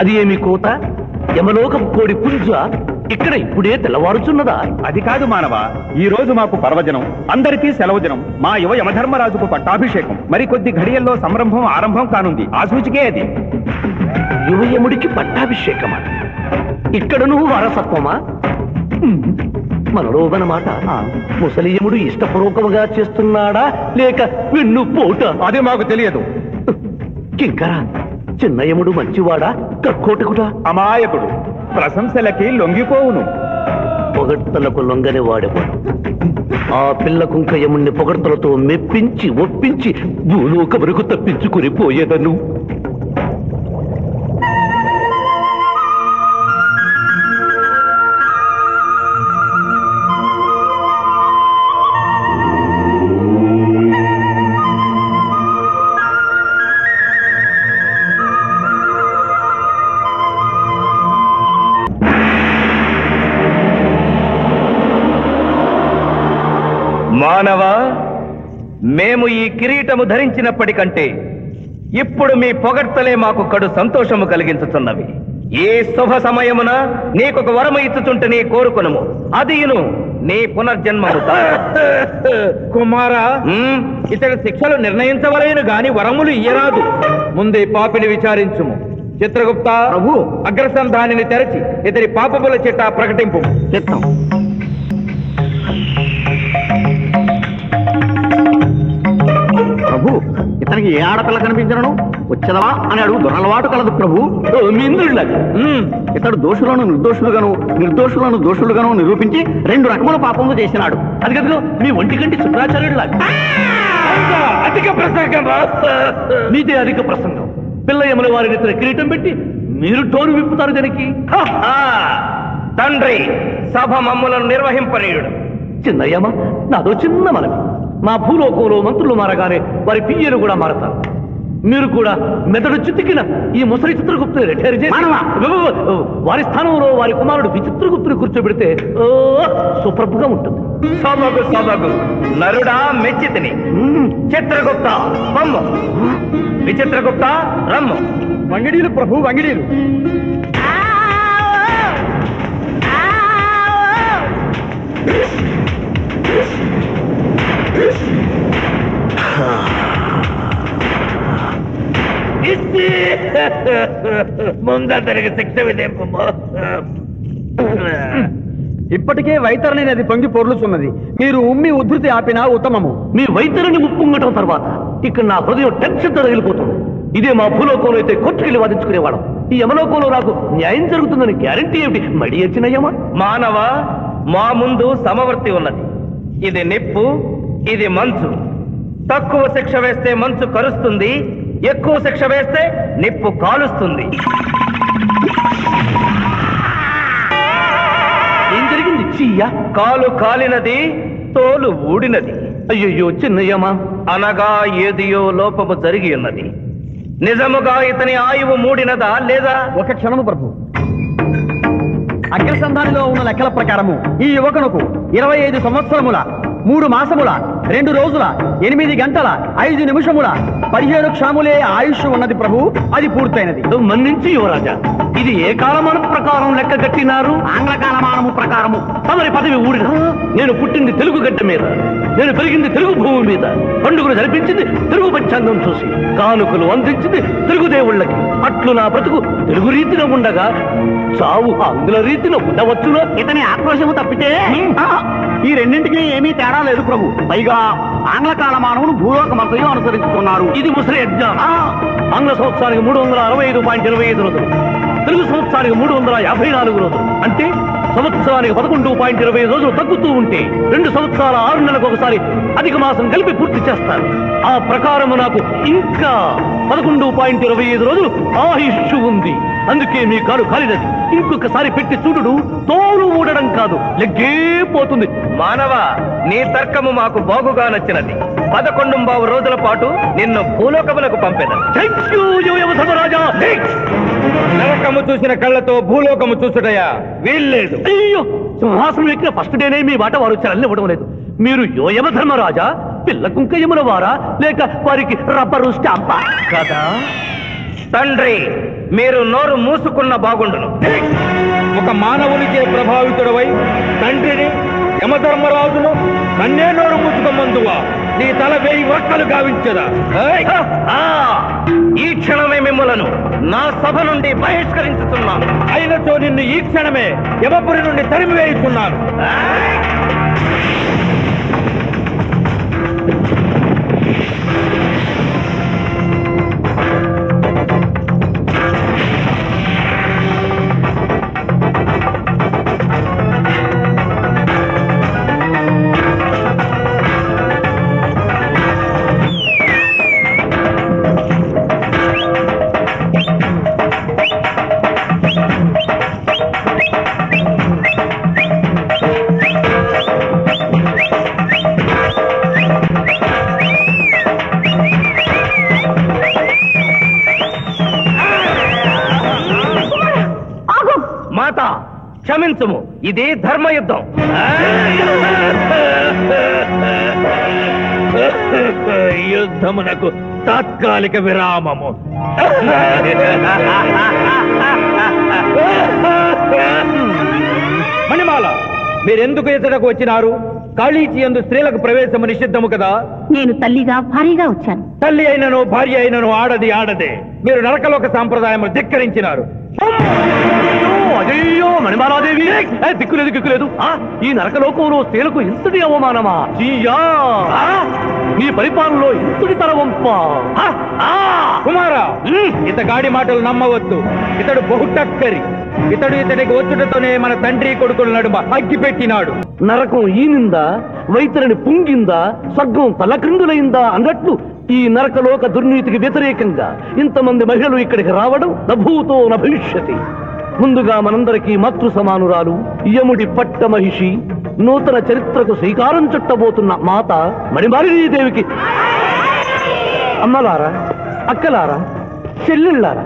అది ఏమి కోత? యమలోకం కోడి పుంజ ఇక్కడ ఇప్పుడే తెల్లవారుచున్నదా? అది కాదు మానవ, ఈ రోజు మాకు పర్వదినం, అందరికీ సెలవు దినం. మా యువ యమధర్మరాజుకు పట్టాభిషేకం. మరి కొద్ది ఘడియల్లో సంరంభం ఆరంభం కానుంది. ఆ సూచికే అది. యువయముడికి పట్టాభిషేకమా? ఇక్కడను వారసత్వమా? మనలో మాట ముసలియముడు ఇష్టపూర్వకముగా చేస్తున్నాడా లేక వెన్ను పోట? అది మాకు తెలియదు. కింకరా, చిన్నయముడు మంచివాడా కక్కోటకుడా? అమాయకుడు, ప్రశంసలకి లొంగిపోవును. పొగడ్తలకు లొంగని వాడేవాడు. ఆ పిల్ల కుంకయముణ్ణి పొగడ్తలతో మెప్పించి ఒప్పించి భూలోకమునకు తప్పించుకుని పోయేదను. మానవ, మేము ఈ కిరీటము ధరించినప్పటికంటే ఇప్పుడు మీ పొగడ్తలే మాకు కడు సంతోషము కలిగించుతున్నవి. ఈ శుభ సమయమున నీకొక వరము ఇచ్చుచుంటే నీ కోరుకునము, అదియును నీ పునర్జన్మము. కుమారా, ఇతడి శిక్షలు నిర్ణయించవలేను గాని వరములు ఇయ్యరాదు. ముందే పాపిని విచారించుము. చిత్రగుప్త ప్రభు, అగ్రసంధానిని తెరచి ఇతడి పాపముల చిట్టా ప్రకటింపు. చిత్తం. ప్రభు, ఇతనికి ఏ ఆడపిల్ల కనిపించను వచ్చదవా అని అడుగు దొరలవాటు కలదు ప్రభు. ఇతడు దోషులను నిర్దోషులుగాను నిర్దోషులను దోషులుగాను నిరూపించి 2 రకముల పాపములు చేసినాడు. అది కదుగో మీ ఒంటికంటి శుక్రాచార్యుడులాగా. అధిక ప్రసంగం. మీదే అధిక ప్రసంగం. పిల్ల యముల వారిని ఇతర కిరీటం పెట్టి మీరు టోరు విప్పుతారు దానికి. తండ్రి, సభ మమ్ములను నిర్వహింపనీయుడు. చిన్నయ్యమ్మ, నాదో చిన్న మనవి. మా భూలోకంలో మంత్రులు మారగానే వారి పియ్యలు కూడా మారతారు. మీరు కూడా మెదడు చితికిన ఈ ముసలి చిత్రగుప్తుని రిటైర్ చేసి వారి స్థానంలో వారి కుమారుడు విచిత్రగుప్తుని కూర్చోబెడితే సుప్రభుగా ఉంటుంది. సభకు సభకు నరుడా మెచ్చితిని. చిత్రగుప్త రమ్ము, విచిత్రగుప్త రమ్ము. వంగిడీలు ప్రభు, వంగిడీలు. ముందతనికి శిక్ష విధింపు. ఇప్పటికే వైతరణి నది పొంగి పొర్లుచున్నది. మీరు ఉమ్మి ఉద్ధృతి ఆపినా ఉత్తమము. మీ వైద్యుని ఉప్పొంగటం తర్వాత ఇక్కడ నా హృదయం టెన్షన్తో తగిలిపోతుంది. ఇదే మా భూలోకంలో అయితే కోర్టుకెళ్ళి వాదించుకునేవాళ్ళం. ఈ యమలోకంలో నాకు న్యాయం జరుగుతుందని గ్యారంటీ ఏమిటి? మడి వచ్చినయ్యమా? మానవ, మా ముందు సమవర్తి ఉన్నది. ఇది నిప్పు, ఇది మంచు. తక్కువ శిక్ష వేస్తే మంచు కరుస్తుంది, ఎక్కువ శిక్ష వేస్తే నిప్పు కాలుస్తుంది. ఏం జరిగింది? చీయా కాలు కాలినది, తోలు ఊడినది. అయ్యయ్యో చిన్నయ్యమా, అనగా ఏదియో లోపము జరిగి ఉన్నది. నిజముగా ఇతని ఆయువు మూడినదా లేదా? ఒక క్షణము ప్రభు. అగ్రసంధానిలో ఉన్న లెక్కల ప్రకారము ఈ యువకునకు 25 సంవత్సరముల 3 మాసముల 2 రోజుల 8 గంటల 5 నిమిషముల 15 క్షాములే ఆయుష్ ఉన్నది ప్రభు. అది పూర్తయినది. మన్నించి యువరాజా, ఇది ఏ కాలమానం ప్రకారం లెక్క కట్టినారు? ఆంగ్ల కాలమానము ప్రకారము. తమరి పదవి ఊడిన. నేను పుట్టింది తెలుగు గడ్డ మీద, నేను పెరిగింది తెలుగు భూమి మీద, పండుగలు జరిపించింది తెలుగు పంచాంగం చూసి, కానుకలు అందించింది తెలుగు దేవుళ్ళకి. అట్లు నా బ్రతుకు తెలుగు రీతిలో ఉండగా చావు ఆంగ్ల రీతిలో ఉండవచ్చునా? ఇతని ఆక్రోశము తప్పితే ఈ రెండింటికి ఏమీ తేడా లేదు ప్రభు. పైగా ఆంగ్ల కాలమానమును భూలోకమంతయు అనుసరించుకున్నారు. ఇది ముసలి అజ్ఞానం. ఆంగ్ల సంవత్సరానికి 365.25 రోజులు, తెలుగు సంవత్సరానికి 354 రోజులు. అంటే సంవత్సరానికి 11.25 రోజులు తగ్గుతూ ఉంటే 2 సంవత్సరాల 6 నెలలకు ఒకసారి అధిక మాసం కలిపి పూర్తి చేస్తారు. ఆ ప్రకారం నాకు ఇంకా 11.25 రోజులు ఆయుష్షు ఉంది. అందుకే మీ కాలు కాలినది. ఇంకొకసారి పెట్టి చూడు, తోలు ఊడడం కాదు, లెగ్గే పోతుంది. మానవ, నీ తర్కము మాకు బాగుగా నచ్చినది. 11 రోజుల పాటు నిన్ను భూలోకములకు పంపెదను. Thank you యువధర్మరాజా. నరకము చూసిన కళ్ళతో భూలోకము చూసుటయా వీల్లేదు. అయ్యో, సింహాసనం ఎక్కిన ఫస్ట్ డేనే మీ మాట వారు చలని ఇవ్వడం లేదు. మీరు యోయమధర్మరాజా, పిల్ల కుంకయముల వారా, లేక వారికి రబ్బరు స్టాంపా కదా? తండ్రి, మీరు నోరు మూసుకున్న బాగుండును. ఒక మానవునికే ప్రభావితుడవై తండ్రిని, యమధర్మరాజును నన్నే నోరు మూసుకోమందువా? నీ తల 1000 వక్కలు గావించదా? ఈ క్షణమే మిమ్మలను నా సభ నుండి బహిష్కరించుతున్నాను. అయినతో నిన్ను ఈ క్షణమే యమపురి నుండి తరిమివేయుచున్నాను. మాత, క్షమించుము, ఇది ధర్మయుద్ధం. యుద్ధమునకు తాత్కాలిక విరామము. మణిమాల, మీరెందుకు ఇతడకు వచ్చినారు? కాళీచి యందు స్త్రీలకు ప్రవేశము నిషిద్ధము కదా? నేను తల్లిగా భారీగా వచ్చాను. తల్లి అయినను భార్య అయినను ఆడది ఆడదే. మీరు నరకలోక సాంప్రదాయము ధిక్కరించినారు. అయ్యో మణిమాలాదేవి, దిక్కులేదు దిక్కులేదు. ఈ నరకలోకంలో స్త్రీలకు ఇంతటి అవమానమా? జీయా, మీ పరిపాలనలో ఇంతటి తరవంపా? కుమారా, ఇతగాడి మాటలు నమ్మవద్దు. ఇతడు బహుటక్కరి. ఇతడికి వచ్చుటతోనే మన తండ్రి కొడుకుల నడుమ అగ్గి పెట్టినాడు. నరకం ఈనిందా, వైతరిని పుంగిందా, స్వర్గం తలక్రిందులైందా అన్నట్లు ఈ నరకలోక దుర్నీతికి వ్యతిరేకంగా ఇంతమంది మహిళలు ఇక్కడికి రావడం నభూతో నభవిష్యతి. ముందుగా మనందరికీ మాతృ సమానురాలు, యముడి పట్ట మహిషి, నూతన చరిత్రకు శ్రీకారం చుట్టబోతున్న మాత మణిమాలినీదేవికి అమ్మలారా, అక్కలారా, చెల్లెళ్ళారా,